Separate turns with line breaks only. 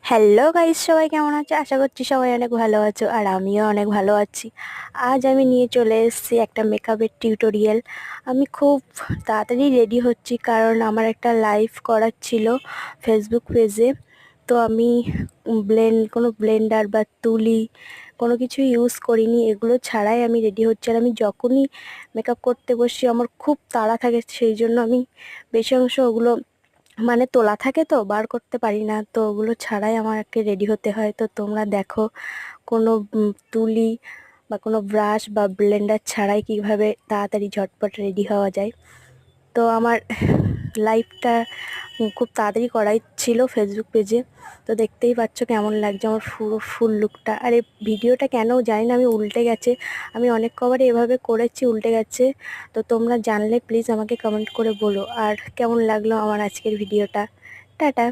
Hello guys, সবাই কেমন আছো? আশা করছি সবাই অনেক ভালো আছো আর আমিও অনেক ভালো আছি। আজ আমি নিয়ে চলে এসেছি একটা মেকআপের টিউটোরিয়াল। আমি খুব তাড়াতাড়ি রেডি হচ্ছি কারণ আমার একটা লাইভ করার ছিল ফেসবুক পেজে। তো আমি কোনো ব্লেন্ডার বা তুলি কোনো কিছু ইউজ করিনি, এগুলো ছাড়াই আমি রেডি হচ্ছি। আর আমি যখনই মেকআপ করতে বসি আমার খুব তাড়া থাকে, সেই জন্য আমি বেশি অংশ ওগুলো মানে তোলা থাকে তো বার করতে পারি না, তো ওগুলো ছাড়াই আমাকে রেডি হতে হয়। তো তোমরা দেখো কোনো তুলি বা কোনো ব্রাশ বা ব্লেন্ডার ছাড়াই কিভাবে তাড়াতাড়ি ঝটপট রেডি হওয়া যায়। তো আমার লাইভটা খুব তাড়াতাড়ি করাই ছিল ফেসবুক পেজে। তো দেখতেই পাচ্ছ কেমন লাগছে আমার পুরো ফুল লুকটা। আর এই ভিডিওটা কেন জানি না আমি উল্টে গেছে, আমি অনেক কবারই এভাবে করেছি উল্টে গেছে। তো তোমরা জানলে প্লিজ আমাকে কমেন্ট করে বলো আর কেমন লাগলো আমার আজকের ভিডিওটা। টাটা।